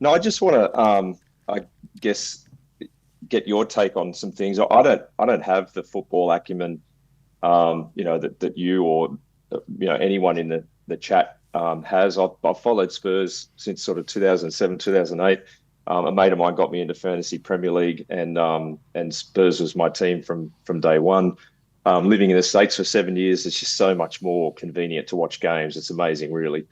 No, I just want to, I guess, get your take on some things. I don't have the football acumen, that you or anyone in the chat has. I've followed Spurs since sort of 2007, 2008. A mate of mine got me into fantasy Premier League, and Spurs was my team from day one. Living in the States for 7 years, it's just so much more convenient to watch games. It's amazing, really.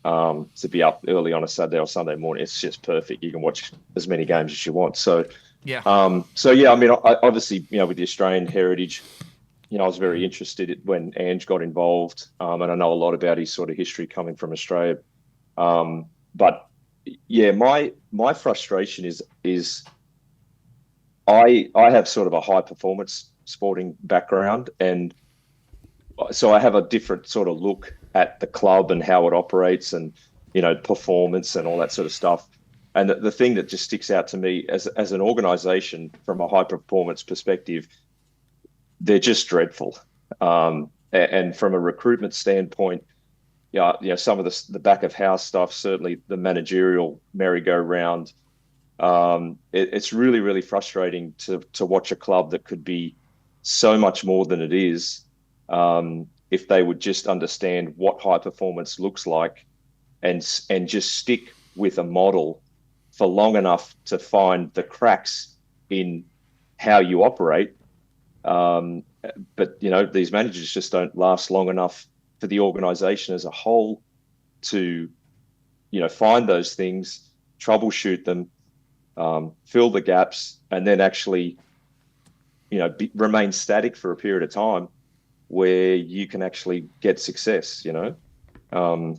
To be up early on a Saturday or Sunday morning, it's just perfect. You can watch as many games as you want. So, Yeah. so yeah, I mean, obviously, with the Australian heritage, I was very interested when Ange got involved, and I know a lot about his sort of history coming from Australia. But yeah, my frustration is I have sort of a high performance sporting background, and so I have a different sort of look at the club and how it operates, and performance and all that sort of stuff. And the thing that just sticks out to me as an organisation from a high performance perspective, they're just dreadful. And from a recruitment standpoint, some of the back of house stuff, certainly the managerial merry-go-round. It's really, really frustrating to watch a club that could be so much more than it is, if they would just understand what high performance looks like, and just stick with a model for long enough to find the cracks in how you operate. But these managers just don't last long enough for the organisation as a whole to find those things, troubleshoot them, fill the gaps, and then actually remain static for a period of time where you can actually get success. I'm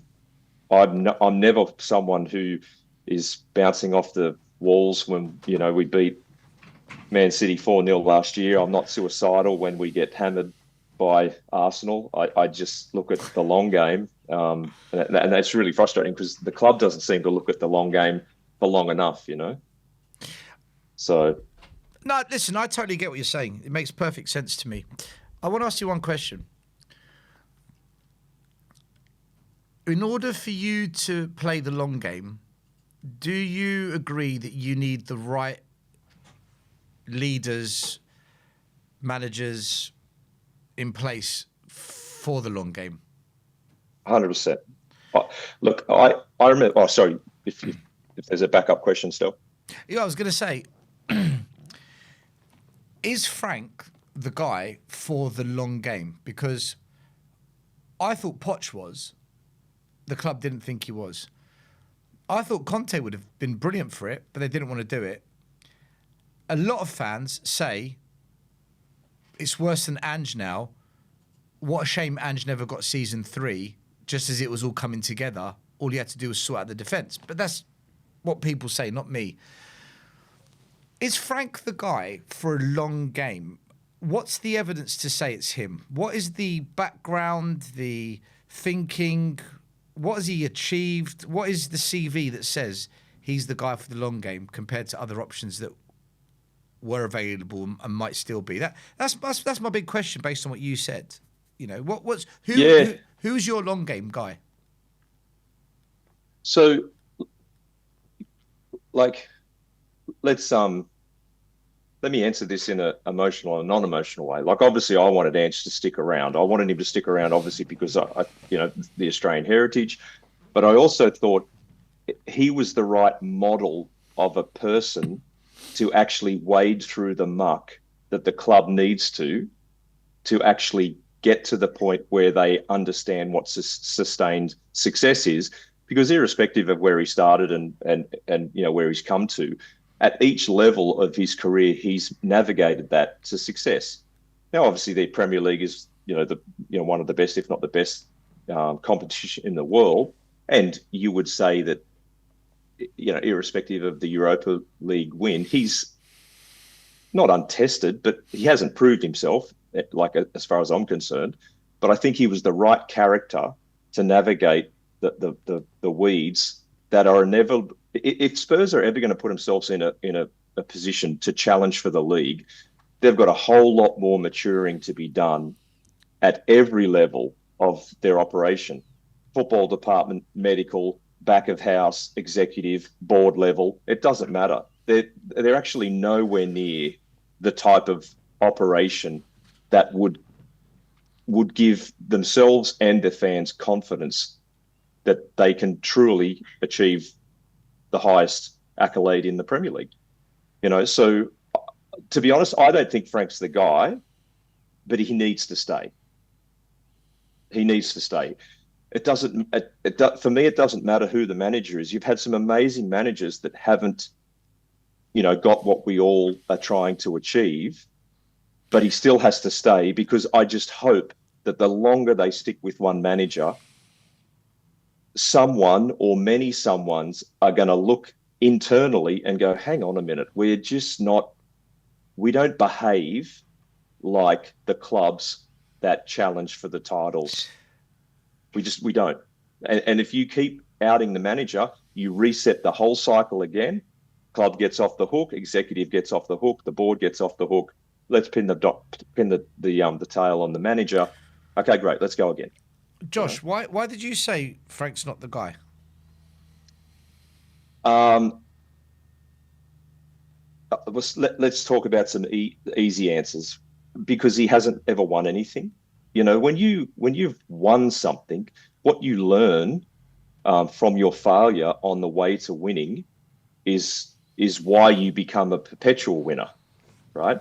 never someone who is bouncing off the walls when we beat Man City 4-0 last year. I'm not suicidal when we get hammered by Arsenal. I just look at the long game, and that's really frustrating because the club doesn't seem to look at the long game for long enough. So. No, listen, I totally get what you're saying. It makes perfect sense to me. I want to ask you one question. In order for you to play the long game, do you agree that you need the right leaders, managers in place for the long game? 100%. Look, I remember. Oh, sorry. If there's a backup question still. Yeah, I was going to say, is Frank the guy for the long game? Because I thought Poch was. The club didn't think he was. I thought Conte would have been brilliant for it, but they didn't want to do it. A lot of fans say it's worse than Ange now. What a shame Ange never got season 3, just as it was all coming together. All he had to do was sort out the defence. But that's what people say, not me. Is Frank the guy for a long game? What's the evidence to say it's him? What is the background, the thinking? What has he achieved? What is the CV that says he's the guy for the long game compared to other options that were available and might still be? That's my big question based on what you said. Who's your long game guy? So, let me answer this in an emotional and non-emotional way. Like, obviously, I wanted Ange to stick around. I wanted him to stick around, obviously, because the Australian heritage. But I also thought he was the right model of a person to actually wade through the muck that the club needs to actually get to the point where they understand what sustained success is. Because irrespective of where he started and where he's come to, at each level of his career, he's navigated that to success. Now, obviously, the Premier League is one of the best, if not the best, competition in the world, and you would say that irrespective of the Europa League win, he's not untested, but he hasn't proved himself, like, as far as I'm concerned. But I think he was the right character to navigate the weeds that are never. If Spurs are ever going to put themselves in a position to challenge for the league, they've got a whole lot more maturing to be done at every level of their operation: football department, medical, back of house, executive, board level, it doesn't matter. They're actually nowhere near the type of operation that would give themselves and their fans confidence that they can truly achieve the highest accolade in the Premier League. So to be honest, I don't think Frank's the guy, but he needs to stay. He needs to stay. It doesn't. For me, it doesn't matter who the manager is. You've had some amazing managers that haven't, got what we all are trying to achieve, but he still has to stay because I just hope that the longer they stick with one manager, someone or many someones are going to look internally and go, hang on a minute, we don't behave like the clubs that challenge for the titles. We don't. And if you keep outing the manager, you reset the whole cycle again. Club gets off the hook, executive gets off the hook, the board gets off the hook. Let's pin the tail on the manager. Okay, great. Let's go again. Josh, why did you say Frank's not the guy? Let's talk about some easy answers, because he hasn't ever won anything. When you've won something, what you learn from your failure on the way to winning is why you become a perpetual winner, right?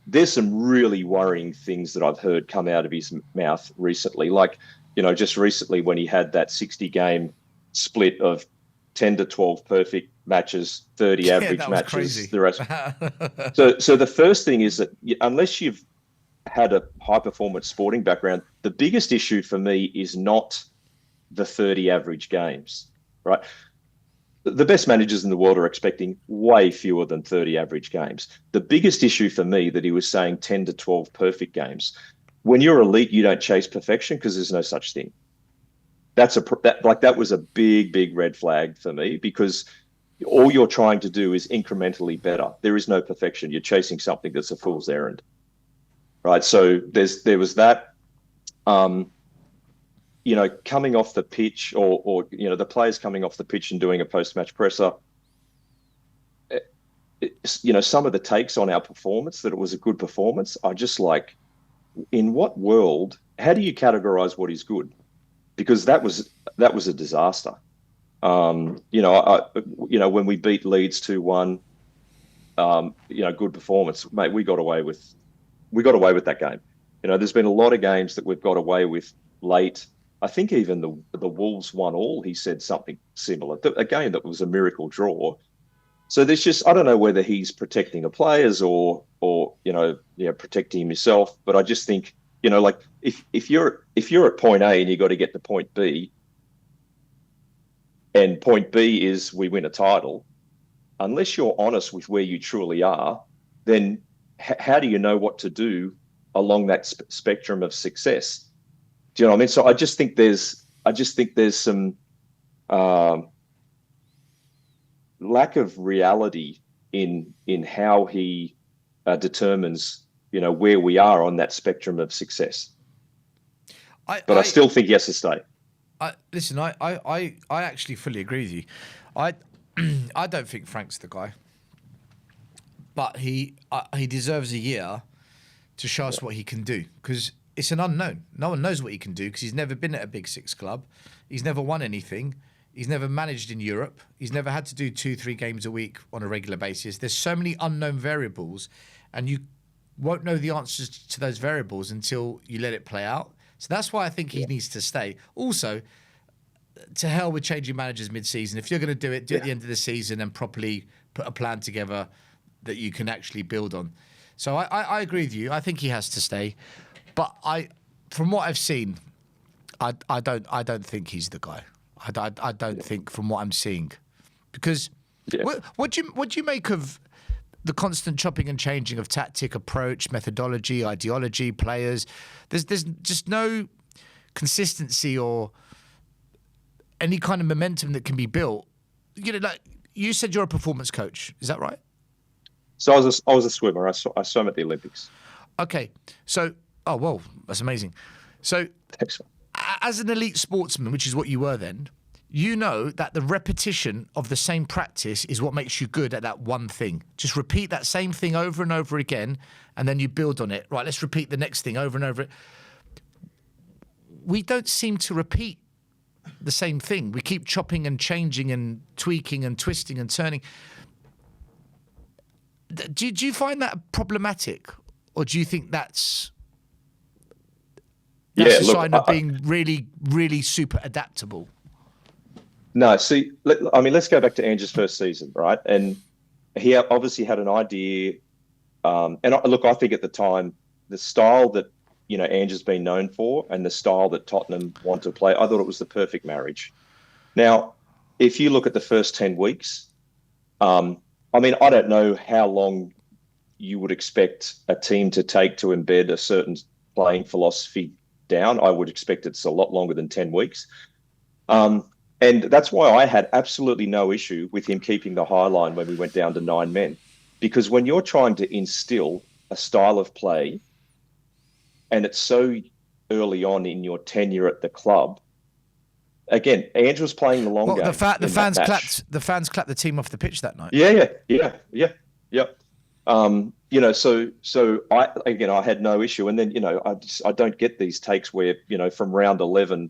There's some really worrying things that I've heard come out of his mouth recently. Like, just recently when he had that 60-game split of 10 to 12 perfect matches, 30 average that was matches. Crazy. The rest. So the first thing is that unless you've had a high-performance sporting background, the biggest issue for me is not the 30 average games, right? The best managers in the world are expecting way fewer than 30 average games. The biggest issue for me that he was saying 10 to 12 perfect games. When you're elite, you don't chase perfection because there's no such thing. That was a big red flag for me, because all you're trying to do is incrementally better. There is no perfection. You're chasing something that's a fool's errand, right? So there was that. Coming off the pitch, or the players coming off the pitch and doing a post-match presser. Some of the takes on our performance, that it was a good performance, are just like, in what world? How do you categorize what is good? Because that was a disaster. When we beat Leeds 2-1, good performance, mate. We got away with that game. There's been a lot of games that we've got away with late. I think even the Wolves 1-1, he said something similar. A game that was a miracle draw. So there's just, I don't know whether he's protecting the players or protecting himself. But I just think, if you're at point A and you got to get to point B, and point B is we win a title, unless you're honest with where you truly are, then how do you know what to do along that spectrum of success? Do you know what I mean? So I just think there's some lack of reality in how he determines, where we are on that spectrum of success. I still think he has to stay. Listen, I actually fully agree with you. I don't think Frank's the guy, but he deserves a year to show us what he can do, because it's an unknown. No one knows what he can do because he's never been at a Big Six club. He's never won anything. He's never managed in Europe. He's never had to do 2-3 games a week on a regular basis. There's so many unknown variables, and you won't know the answers to those variables until you let it play out. So that's why I think he needs to stay. Also, to hell with changing managers mid-season. If you're going to do it, do it at the end of the season and properly put a plan together that you can actually build on. So I agree with you. I think he has to stay. But from what I've seen, I don't think he's the guy. I don't think, from what I'm seeing, because what do you make of the constant chopping and changing of tactic, approach, methodology, ideology, players? There's just no consistency or any kind of momentum that can be built. Like you said, you're a performance coach. Is that right? So I was a swimmer. I swam at the Olympics. Okay, so that's amazing. So, as an elite sportsman, which is what you were then, you know that the repetition of the same practice is what makes you good at that one thing. Just repeat that same thing over and over again, and then you build on it. Right, let's repeat the next thing over and over. We don't seem to repeat the same thing. We keep chopping and changing and tweaking and twisting and turning. Do you find that problematic? Or do you think that's a sign of being really, really super adaptable? No, see, let's go back to Ange's first season, right? And he obviously had an idea. I think at the time, the style that, Ange has been known for and the style that Tottenham want to play, I thought it was the perfect marriage. Now, if you look at the first 10 weeks, I don't know how long you would expect a team to take to embed a certain playing philosophy down. I would expect it's a lot longer than 10 weeks. And that's why I had absolutely no issue with him keeping the high line when we went down to 9 men. Because when you're trying to instill a style of play, and it's so early on in your tenure at the club, again, Ange was playing the long game. The fans clapped the team off the pitch that night. Yeah. I had no issue. And then, I don't get these takes where, from round 11,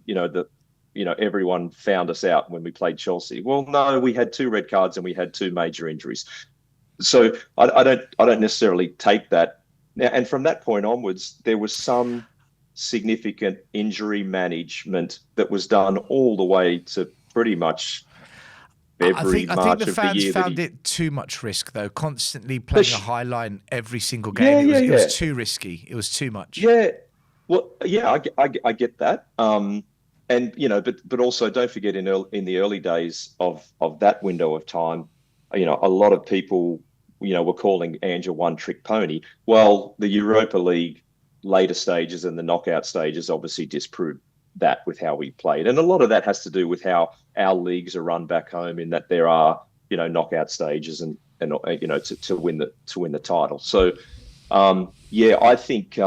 everyone found us out when we played Chelsea. Well, no, we had 2 red cards and we had 2 major injuries. So I don't necessarily take that. Now, and from that point onwards, there was some significant injury management that was done all the way to pretty much February, March I think the of fans the year. Found it too much risk, though. Constantly playing a high line every single game. It was too risky. It was too much. Yeah. Well, yeah, I get that. And but also don't forget in the early days of that window of time, a lot of people, were calling Ange a one-trick pony. Well, the Europa League later stages and the knockout stages obviously disproved that with how we played. And a lot of that has to do with how our leagues are run back home, in that there are, knockout stages and to win the title. So, I think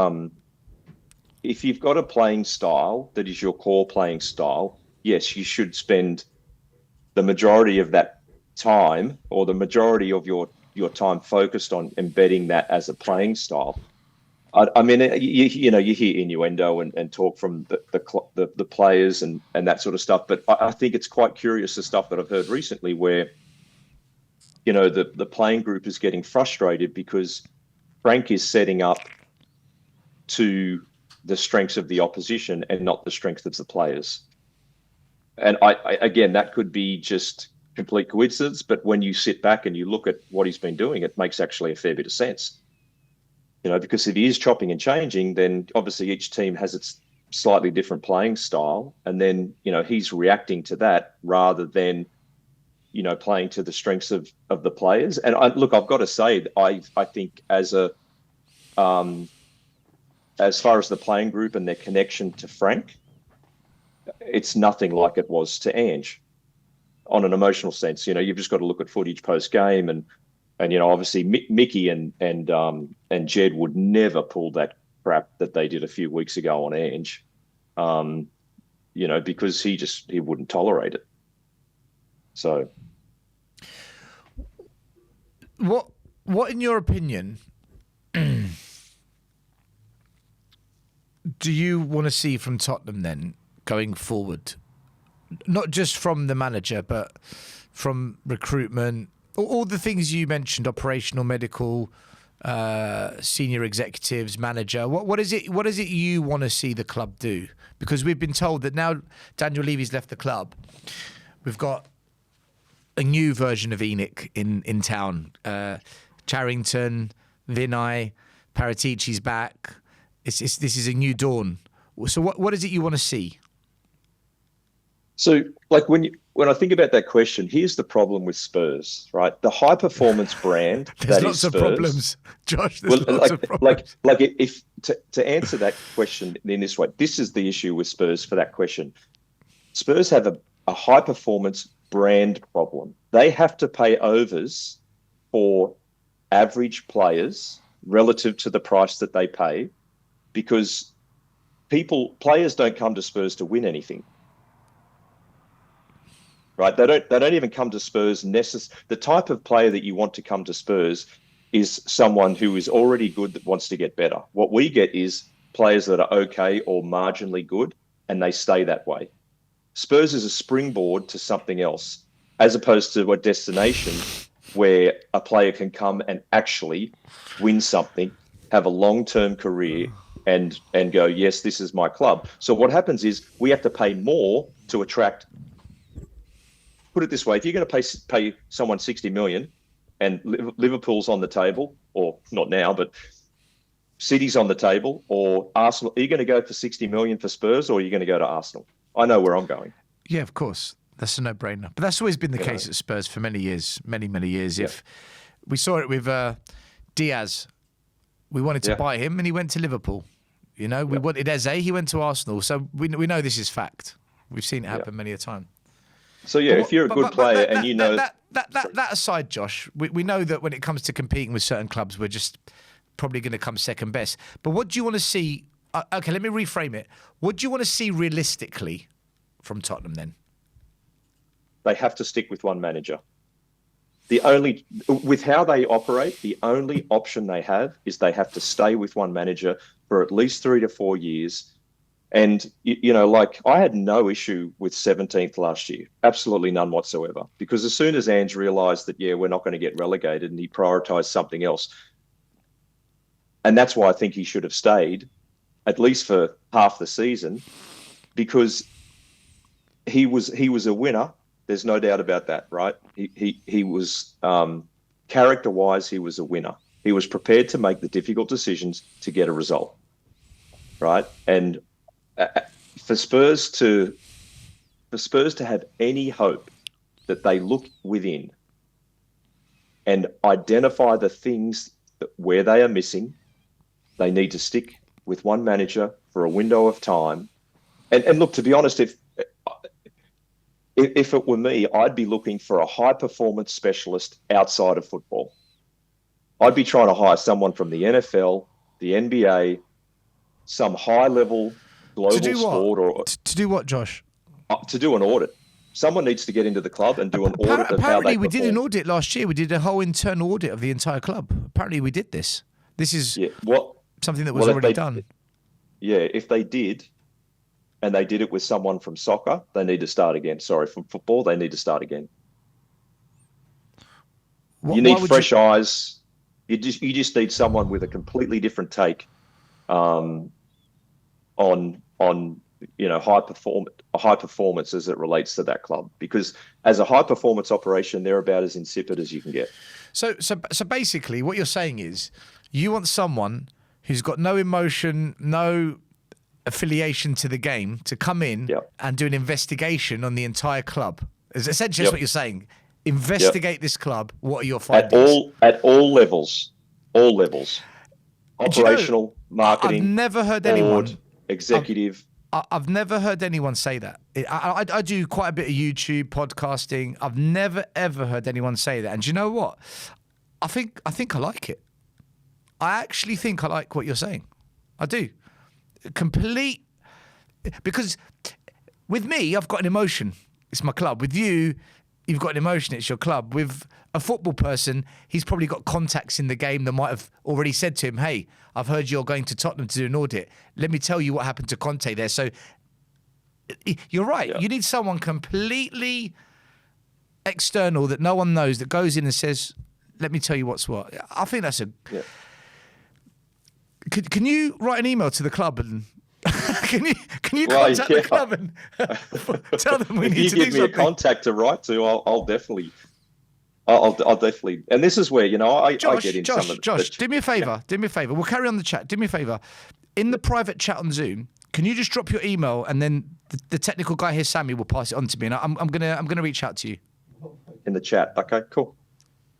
if you've got a playing style that is your core playing style, yes, you should spend the majority of that time, or the majority of your time, focused on embedding that as a playing style. You hear innuendo and talk from the players and that sort of stuff, but I think it's quite curious, the stuff that I've heard recently, where the playing group is getting frustrated because Frank is setting up to the strengths of the opposition and not the strength of the players. And again, that could be just complete coincidence, but when you sit back and you look at what he's been doing, it makes actually a fair bit of sense. Because if he is chopping and changing, then obviously each team has its slightly different playing style, and then he's reacting to that rather than playing to the strengths of the players. And I've got to say, I think as far as the playing group and their connection to Frank, it's nothing like it was to Ange. On an emotional sense, you've just got to look at footage post game, and obviously Mickey and Jed would never pull that crap that they did a few weeks ago on Ange, because he wouldn't tolerate it. So, what in your opinion do you want to see from Tottenham then going forward? Not just from the manager, but from recruitment, all the things you mentioned: operational, medical, senior executives, manager. What is it you want to see the club do? Because we've been told that now Daniel Levy's left the club, we've got a new version of Enoch in town. Charrington, Vinay, Paratici's back. This is a new dawn. So what is it you want to see? So, when I think about that question, here's the problem with Spurs, right? The high performance brand. There's lots of problems, Josh. There's lots of problems. If to answer that question in this way, this is the issue with Spurs for that question. Spurs have a high performance brand problem. They have to pay overs for average players relative to the price that they pay, because players don't come to Spurs to win anything. right? They don't even come to Spurs. The type of player that you want to come to Spurs is someone who is already good that wants to get better. What we get is players that are okay or marginally good, and they stay that way. Spurs is a springboard to something else, as opposed to a destination where a player can come and actually win something, have a long-term career, and go, yes, this is my club. So what happens is we have to pay more to attract. Put it this way: if you're going to pay someone 60 million, and Liverpool's on the table, or not now, but City's on the table, or Arsenal, are you going to go for 60 million for Spurs, or are you going to go to Arsenal? I know where I'm going. Yeah, of course. That's a no-brainer. But that's always been the case at Spurs for many years, many years. Yeah. If we saw it with Diaz, we wanted to buy him, and he went to Liverpool. You know, we wanted Eze, he went to Arsenal. So we know this is fact. We've seen it happen many a time. So if you're a good player and you know that aside, Josh, we know that when it comes to competing with certain clubs, we're just probably going to come second best. But what do you want to see? Okay, let me reframe it. What do you want to see realistically from Tottenham then? They have to stick with one manager. With how they operate, the only option they have is they have to stay with one manager for at least 3 to 4 years. And, like I had no issue with 17th last year, absolutely none whatsoever. Because as soon as Ange realised that, we're not going to get relegated, and he prioritised something else. And that's why I think he should have stayed, at least for half the season, because he was a winner. There's no doubt about that, right? He was, character-wise, he was a winner. He was prepared to make the difficult decisions to get a result, right? And for Spurs to have any hope that they look within and identify the things where they are missing, they need to stick with one manager for a window of time. And look, to be honest, if it were me, I'd be looking for a high-performance specialist outside of football. I'd be trying to hire someone from the NFL, the NBA, some high-level global sport, or to do what, Josh? To do an audit. Someone needs to get into the club and do an audit of how they perform. Apparently, we did an audit last year. We did a whole internal audit of the entire club. Apparently, we did this. This is something that was already done. Yeah, if they did, and they did it with someone from soccer, they need to start again. Sorry, from football, they need to start again. You need fresh eyes. You just need someone with a completely different take on high performance as it relates to that club. Because as a high performance operation, they're about as insipid as you can get. So basically, what you're saying is you want someone who's got no emotion, no affiliation to the game, to come in and do an investigation on the entire club. Is essentially what you're saying. Investigate this club. What are your findings? At all levels. Operational, marketing. I've never heard anyone, executive. I've never heard anyone say that. I do quite a bit of YouTube podcasting. I've never ever heard anyone say that. And do you know what? I think I like it. I actually think I like what you're saying. I do. Because with me, I've got an emotion. It's my club. With you, you've got an emotion. It's your club. With a football person, he's probably got contacts in the game that might have already said to him, hey, I've heard you're going to Tottenham to do an audit. Let me tell you what happened to Conte there. So you're right. Yeah. You need someone completely external that no one knows, that goes in and says, let me tell you what's what. I think that's a... Yeah. Can you write an email to the club and can you contact the club and tell them we need to do something? If you give me a contact to write to, I'll definitely. And this is where I get in some of the... Josh, do me a favour. We'll carry on the chat. Do me a favour. In the private chat on Zoom, can you just drop your email and then the technical guy here, Sammy, will pass it on to me, and I'm gonna reach out to you. In the chat. Okay, cool.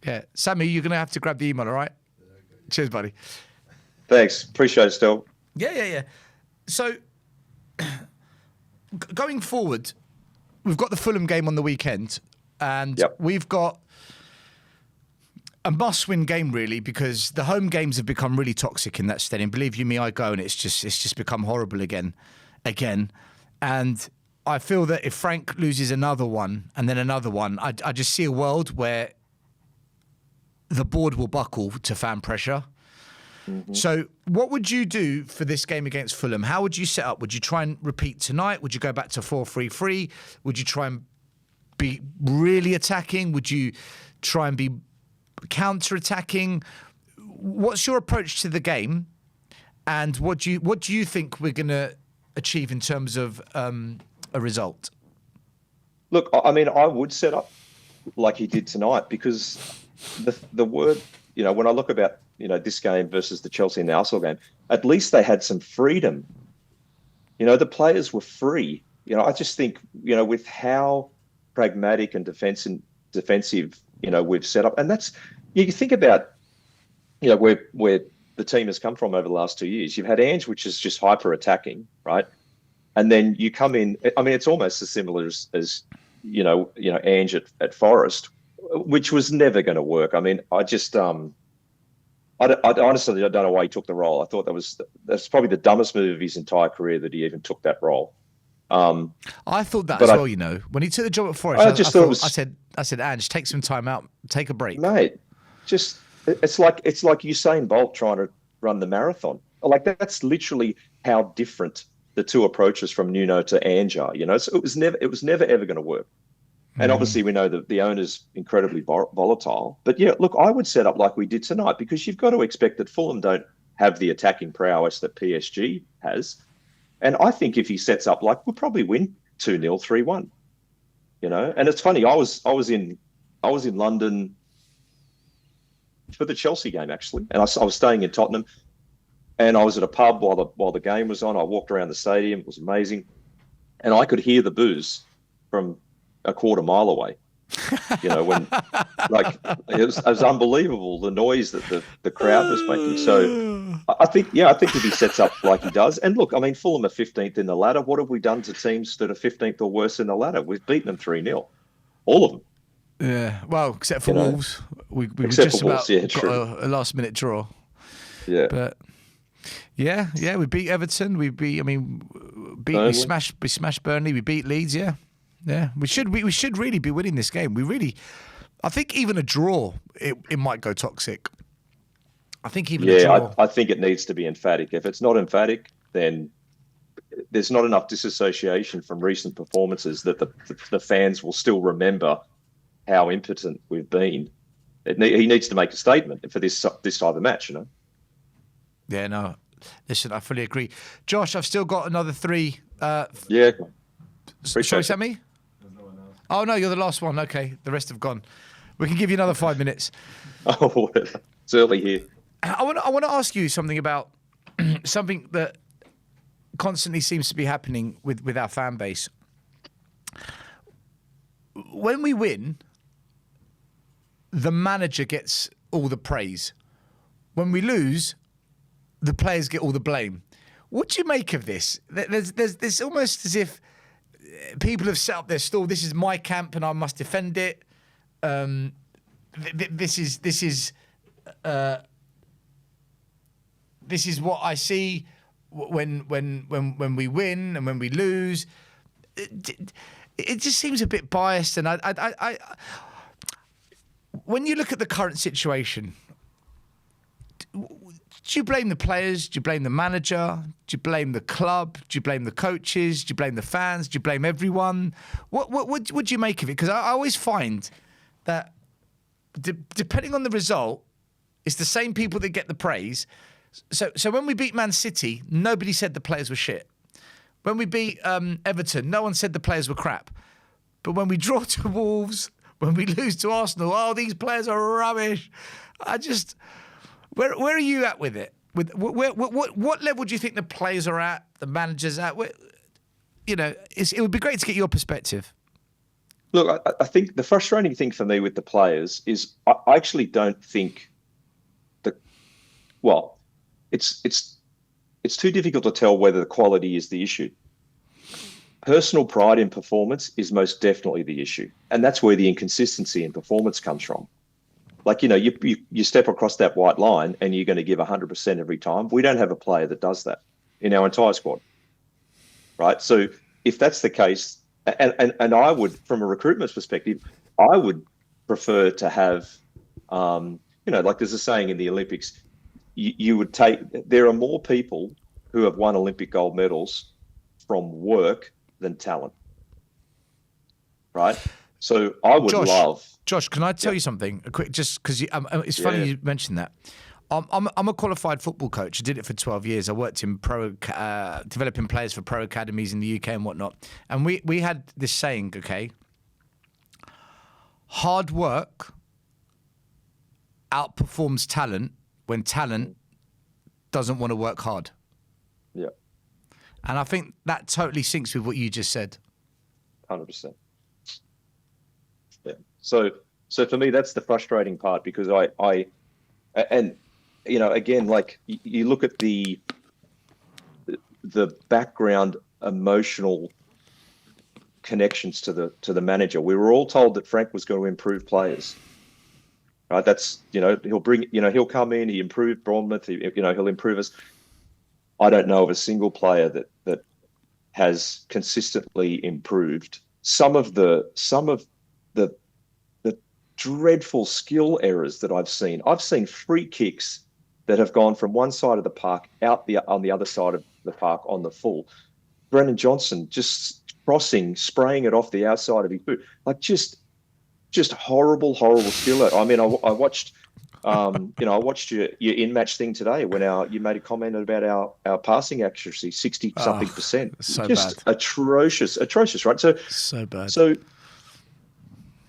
Yeah, Sammy, you're gonna have to grab the email. All right. Cheers, buddy. Thanks. Appreciate it, still. Yeah. So, going forward, we've got the Fulham game on the weekend, and we've got a must-win game, really, because the home games have become really toxic in that stadium. Believe you me, I go, and it's just become horrible again. And I feel that if Frank loses another one and then another one, I just see a world where the board will buckle to fan pressure. Mm-hmm. So what would you do for this game against Fulham? How would you set up? Would you try and repeat tonight? Would you go back to 4-3-3? Would you try and be really attacking? Would you try and be counter-attacking? What's your approach to the game? And what do you think we're going to achieve in terms of a result? Look, I mean, I would set up like he did tonight, because the word, when I look about, this game versus the Chelsea and the Arsenal game, at least they had some freedom. The players were free. I just think, with how pragmatic and defensive, we've set up, and that's, you think about, where the team has come from over the last 2 years. You've had Ange, which is just hyper attacking, right? And then you come in. I mean, it's almost as similar as Ange at Forest, which was never going to work. I mean, I just I honestly don't know why he took the role. I thought that's probably the dumbest move of his entire career, that he even took that role. I thought that as well. When he took the job at Forest, I said, Ange, take some time out, take a break, mate. Just it's like Usain Bolt trying to run the marathon. Like, that's literally how different the two approaches from Nuno to Ange are. So it was never ever going to work. And obviously we know that the owner's incredibly volatile. But yeah, look, I would set up like we did tonight, because you've got to expect that Fulham don't have the attacking prowess that PSG has. And I think if he sets up like, we'll probably win 2-0, 3-1. And it's funny, I was in London for the Chelsea game, actually, and I was staying in Tottenham, and I was at a pub while the game was on. I walked around the stadium; it was amazing, and I could hear the boos from a quarter mile away. When like it was unbelievable, the noise that the crowd was making. So I think if he sets up like he does, and look, I mean, Fulham are 15th in the ladder. What have we done to teams that are 15th or worse in the ladder? We've beaten them 3-0, all of them. Yeah, well, except for Wolves, we just about got a last minute draw. Yeah, but yeah, we beat Everton. We smashed Burnley. We beat Leeds. Yeah. We should really be winning this game. I think even a draw, it might go toxic. I think even a draw. I think it needs to be emphatic. If it's not emphatic, then there's not enough disassociation from recent performances that the fans will still remember how impotent we've been. He needs to make a statement for this type of match, Yeah, no. Listen, I fully agree. Josh, I've still got another 3. Yeah. Sorry, Sammy? There's no one else. Oh, no, you're the last one. Okay, the rest have gone. We can give you another 5 minutes. Oh, it's early here. I want to ask you something about something that constantly seems to be happening with our fan base. When we win, the manager gets all the praise. When we lose, the players get all the blame. What do you make of this? There's almost as if people have set up their stall. This is my camp, and I must defend it. This is what I see when we win and when we lose. It just seems a bit biased, and I when you look at the current situation, do you blame the players? Do you blame the manager? Do you blame the club? Do you blame the coaches? Do you blame the fans? Do you blame everyone? What do you make of it? Because I always find that depending on the result, it's the same people that get the praise. So when we beat Man City, nobody said the players were shit. When we beat Everton, no one said the players were crap. But when we draw to Wolves, when we lose to Arsenal, oh, these players are rubbish. Where are you at with it? What level do you think the players are at, the managers at? It would be great to get your perspective. Look, I think the frustrating thing for me with the players is I actually don't think it's too difficult to tell whether the quality is the issue. Personal pride in performance is most definitely the issue. And that's where the inconsistency in performance comes from. Like, you step across that white line and you're going to give 100% every time. We don't have a player that does that in our entire squad, right? So if that's the case, and I would, from a recruitment perspective, I would prefer to have, like there's a saying in the Olympics, you would take. There are more people who have won Olympic gold medals from work than talent, right? So I would Josh, love. Josh, can I tell Yeah, you something? A quick, just because it's funny yeah, you mentioned that. I'm a qualified football coach. I did it for 12 years. I worked in developing players for pro academies in the UK and whatnot. And we had this saying, okay, hard work outperforms talent when talent doesn't want to work hard. yeah, And I think that totally syncs with what you just said. 100%. Yeah. So for me, that's the frustrating part because and again, like you look at the background emotional connections to the manager. We were all told that Frank was going to improve players. Right? That's he'll come in, he improved Bournemouth, he'll improve us. I don't know of a single player that has consistently improved. Some of the dreadful skill errors that I've seen. I've seen free kicks that have gone from one side of the park on the other side of the park on the full. Brennan Johnson just crossing, spraying it off the outside of his boot, like just horrible skill. I mean, I watched. I watched your in-match thing today when you made a comment about our passing accuracy, 60-something%. So Just bad. atrocious, right? So bad. So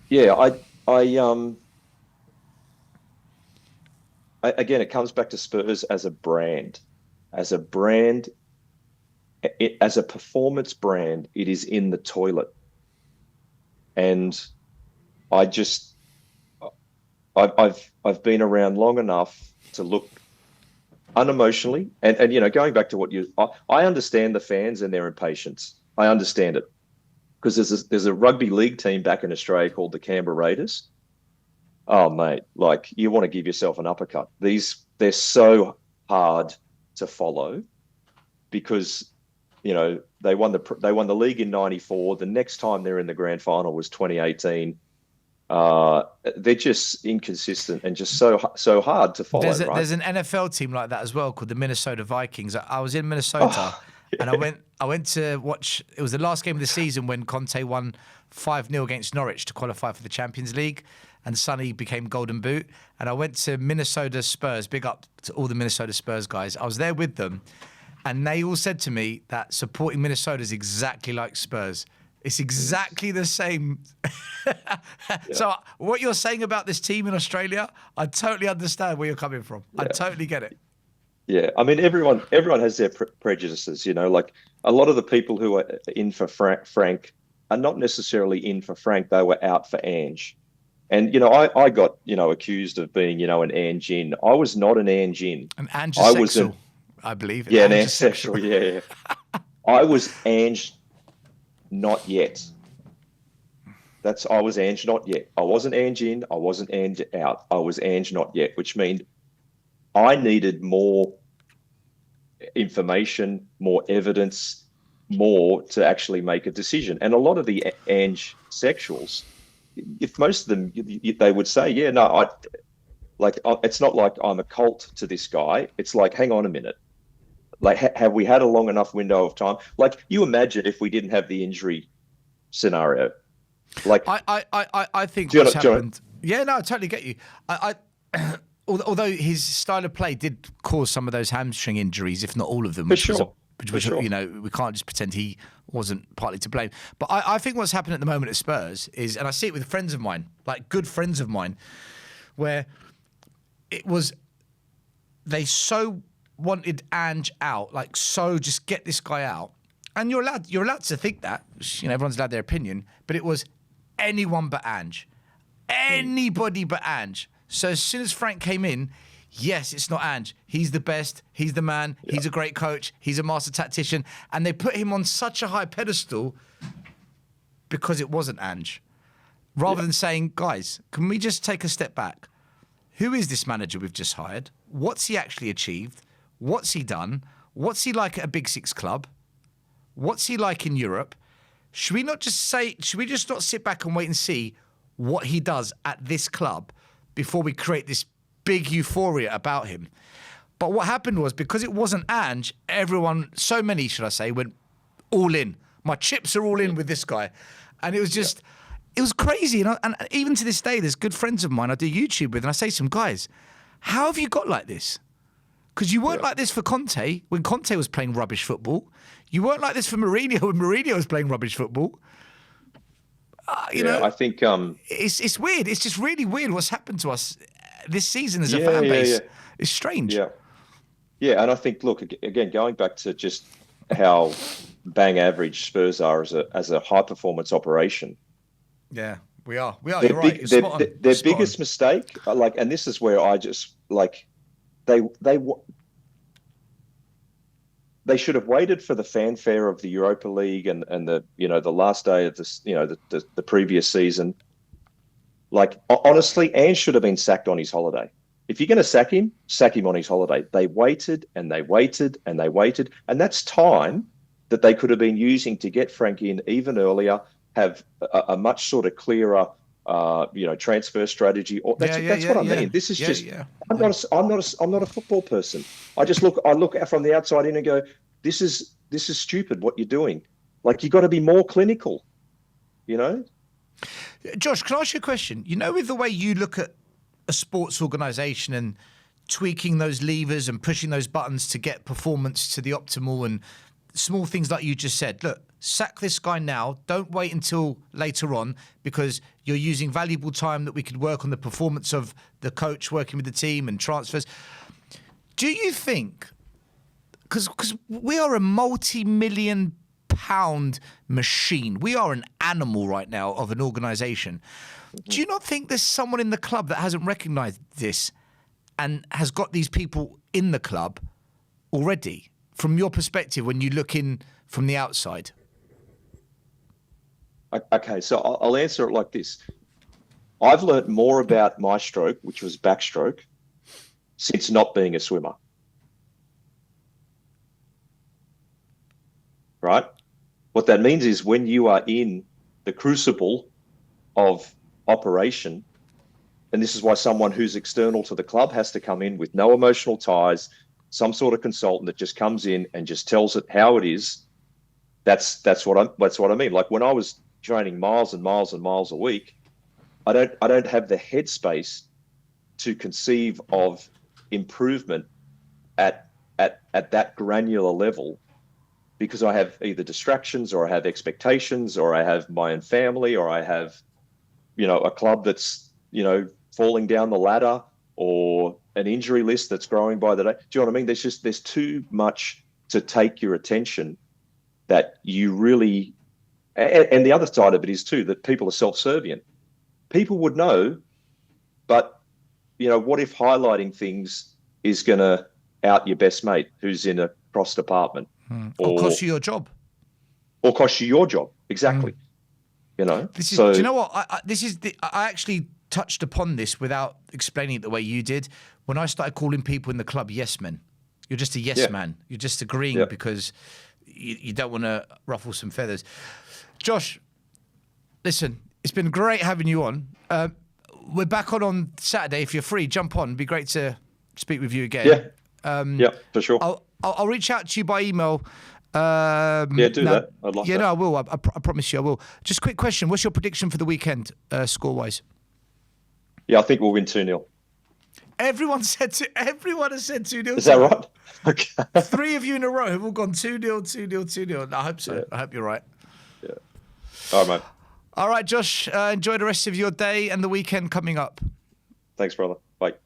yeah, again, it comes back to Spurs as a brand, as a performance brand. It is in the toilet, and I've been around long enough to look unemotionally, and going back to I understand the fans and their impatience. I understand it because there's a rugby league team back in Australia called the Canberra Raiders. Oh mate, like you want to give yourself an uppercut. They're so hard to follow because they won the league in '94. The next time they're in the grand final was 2018. They're just inconsistent and just so hard to follow. There's an NFL team like that as well called the Minnesota Vikings. I was in Minnesota Yeah. and I went to watch. It was the last game of the season when Conte won 5-0 against Norwich to qualify for the Champions League, and Sonny became Golden Boot. And I went to Minnesota Spurs. Big up to all the Minnesota Spurs guys. I was there with them, and they all said to me that supporting Minnesota is exactly like Spurs. It's exactly the same. So what you're saying about this team in Australia, I totally understand where you're coming from. I totally get it. Yeah, I mean everyone has their prejudices. Like a lot of the people who are in for Frank are not necessarily in for Frank. They were out for Ange, and I got accused of being an Ange in. I was not an Ange in. An angisexual, I believe. Yeah, an angisexual. Yeah. I was Ange not yet. I was Ange not yet. I wasn't Ange in. I wasn't Ange out. I was Ange not yet, which means I needed more information, more evidence, more to actually make a decision. And a lot of the Ange sexuals, if most of them, they would say, yeah, no, it's not like I'm a cult to this guy. It's like, hang on a minute. Like, have we had a long enough window of time? Like, you imagine if we didn't have the injury scenario. Like, I think what's happened. Yeah, no, I totally get you. Although his style of play did cause some of those hamstring injuries, if not all of them, which sure. we can't just pretend he wasn't partly to blame. But I think what's happened at the moment at Spurs is, and I see it with friends of mine, like good friends of mine, where they so wanted Ange out, like so just get this guy out. And you're allowed to think that, everyone's allowed their opinion, but it was anyone but Ange. Anybody but Ange. So as soon as Frank came in, yes, it's not Ange. He's the best. He's the man. Yeah. He's a great coach. He's a master tactician. And they put him on such a high pedestal because it wasn't Ange. Rather than saying, guys, can we just take a step back? Who is this manager we've just hired? What's he actually achieved? What's he done? What's he like at a Big Six club? What's he like in Europe? should we not just say, should we just not sit back and wait and see what he does at this club before we create this big euphoria about him? But what happened was, because it wasn't Ange, everyone, so many, should I say, went all in. My chips are all in with this guy. And it was just, it was crazy. And even to this day, there's good friends of mine I do YouTube with, and I say to them, guys, how have you got like this? Because you weren't like this for Conte when Conte was playing rubbish football. You weren't like this for Mourinho when Mourinho was playing rubbish football. You know, I think it's weird. It's just really weird what's happened to us this season as a fan base. It's strange. Yeah, and I think, look, again, going back to just how bang average Spurs are as a high performance operation. Yeah, we are. You're right. Their biggest mistake, and this is where I just they should have waited for the fanfare of the Europa League and the the last day of this the previous season. Like, honestly, Ange should have been sacked on his holiday. If you're going to sack him on his holiday. They waited and they waited and they waited, and that's time that they could have been using to get Frank in even earlier, have a much sort of clearer transfer strategy. Or that's what I mean. This is I'm not a football person. I look out from the outside in and go, this is stupid what you're doing. Like, you got to be more clinical, Josh, can I ask you a question? With the way you look at a sports organisation and tweaking those levers and pushing those buttons to get performance to the optimal, and small things like you just said, look, sack this guy now. Don't wait until later on, because you're using valuable time that we could work on the performance of the coach working with the team and transfers. Do you think, because we are a multi-million pound machine, we are an animal right now of an organisation. Do you not think there's someone in the club that hasn't recognised this and has got these people in the club already, from your perspective, when you look in from the outside? Okay, so I'll answer it like this. I've learnt more about my stroke, which was backstroke, since not being a swimmer. Right? What that means is, when you are in the crucible of operation, and this is why someone who's external to the club has to come in with no emotional ties, some sort of consultant that just comes in and just tells it how it is. That's what I mean. Like, when I was training miles and miles and miles a week, I don't have the headspace to conceive of improvement at that granular level, because I have either distractions, or I have expectations, or I have my own family, or I have a club that's falling down the ladder, or an injury list that's growing by the day. Do you know what I mean? There's too much to take your attention, that you really, and the other side of it is too, that people are self-servient. People would know, but what if highlighting things is going to out your best mate who's in a cross department, or cost you your job, exactly. Do you know what? I actually touched upon this without explaining it the way you did. When I started calling people in the club yes men, you're just a yes man. You're just agreeing because you don't want to ruffle some feathers. Josh, listen, it's been great having you on. We're back on Saturday. If you're free, jump on. It'd be great to speak with you again. Yeah, for sure. I'll reach out to you by email. Do that. I'd love that. No, I will. I promise you I will. Just a quick question. What's your prediction for the weekend, score-wise? Yeah, I think we'll win 2-0. Everyone has said 2-0. Is that right? Okay. 3 of you in a row have all gone 2-0, 2-0, 2-0. I hope so. Yeah. I hope you're right. Yeah. All right, mate. All right, Josh. Enjoy the rest of your day and the weekend coming up. Thanks, brother.